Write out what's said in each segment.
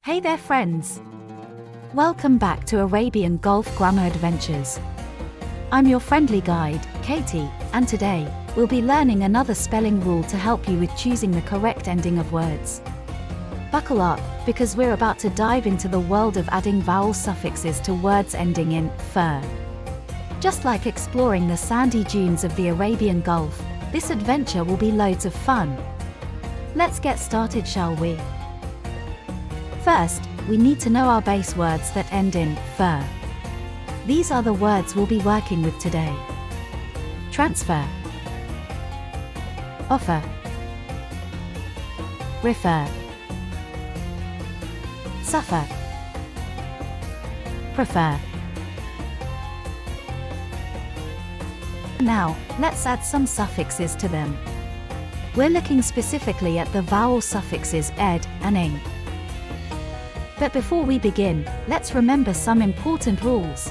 Hey there friends! Welcome back to Arabian Gulf Grammar Adventures. I'm your friendly guide, Katie, and today, we'll be learning another spelling rule to help you with choosing the correct ending of words. Buckle up, because we're about to dive into the world of adding vowel suffixes to words ending in fur. Just like exploring the sandy dunes of the Arabian Gulf, this adventure will be loads of fun. Let's get started, shall we? First, we need to know our base words that end in fur. These are the words we'll be working with today. Transfer, offer, refer, suffer, prefer. Now, let's add some suffixes to them. We're looking specifically at the vowel suffixes ed and ing. But before we begin, let's remember some important rules.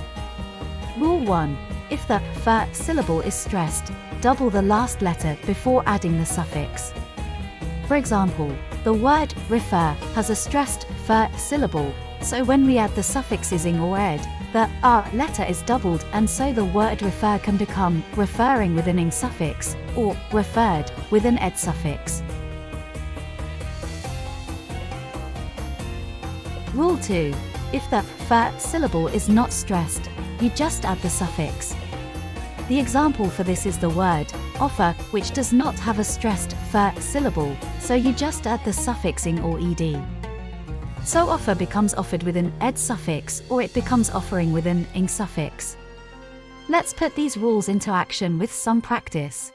Rule 1. If the fur syllable is stressed, double the last letter before adding the suffix. For example, the word refer has a stressed fur syllable, so when we add the suffixes ing or ed, the r letter is doubled, and so the word refer can become referring with an ing suffix, or referred with an ed suffix. Rule 2. If the fur syllable is not stressed, you just add the suffix. The example for this is the word offer, which does not have a stressed fur syllable, so you just add the suffix ing or ed. So offer becomes offered with an ed suffix, or it becomes offering with an ing suffix. Let's put these rules into action with some practice.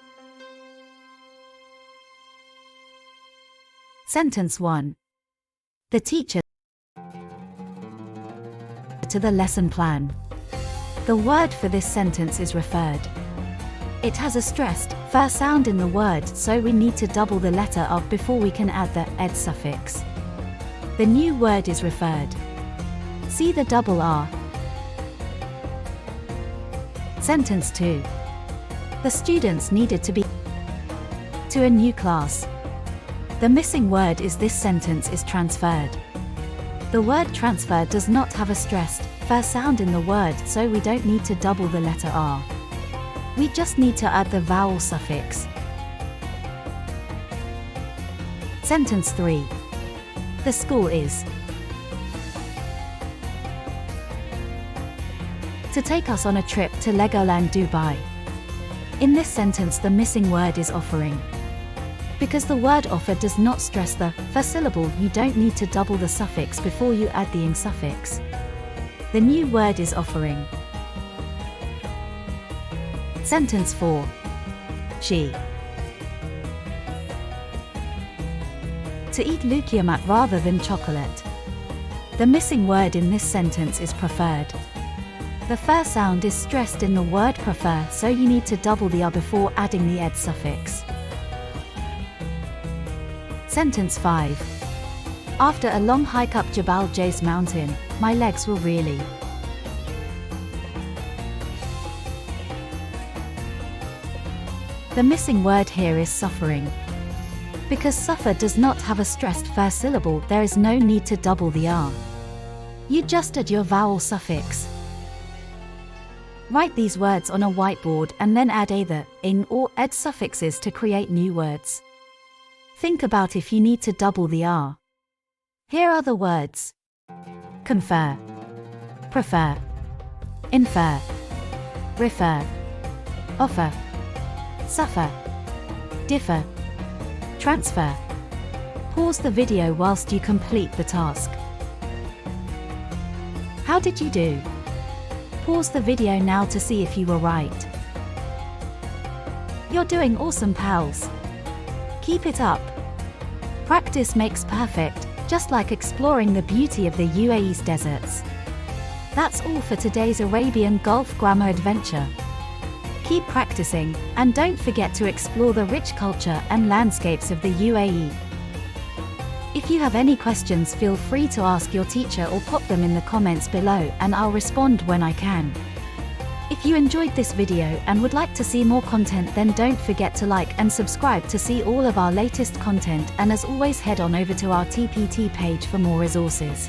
Sentence 1. The teacher to the lesson plan. The word for this sentence is referred. It has a stressed fur sound in the word, so we need to double the letter R before we can add the ed suffix. The new word is referred. See the double R. Sentence 2. The students needed to be to a new class. The missing word is this sentence is transferred. The word transfer does not have a stressed fur sound in the word, so we don't need to double the letter R. We just need to add the vowel suffix. Sentence 3. The school is to take us on a trip to Legoland Dubai. In this sentence, the missing word is offering. Because the word offer does not stress the fur syllable, you don't need to double the suffix before you add the ing suffix. The new word is offering. Sentence 4. She to eat lukiamat rather than chocolate. The missing word in this sentence is preferred. The fur sound is stressed in the word prefer, so you need to double the R before adding the ed suffix. Sentence 5. After a long hike up Jabal Jais mountain, my legs were really. The missing word here is suffering. Because suffer does not have a stressed fur syllable, there is no need to double the R. You just add your vowel suffix. Write these words on a whiteboard and then add either ing or ed suffixes to create new words. Think about if you need to double the R. Here are the words: confer, prefer, infer, refer, offer, suffer, differ, transfer. Pause the video whilst you complete the task. How did you do? Pause the video now to see if you were right. You're doing awesome, pals. Keep it up. Practice makes perfect, just like exploring the beauty of the UAE's deserts. That's all for today's Arabian Gulf grammar adventure. Keep practicing, and don't forget to explore the rich culture and landscapes of the UAE. If you have any questions, feel free to ask your teacher or pop them in the comments below, and I'll respond when I can. If you enjoyed this video and would like to see more content, then don't forget to like and subscribe to see all of our latest content, and as always head on over to our TPT page for more resources.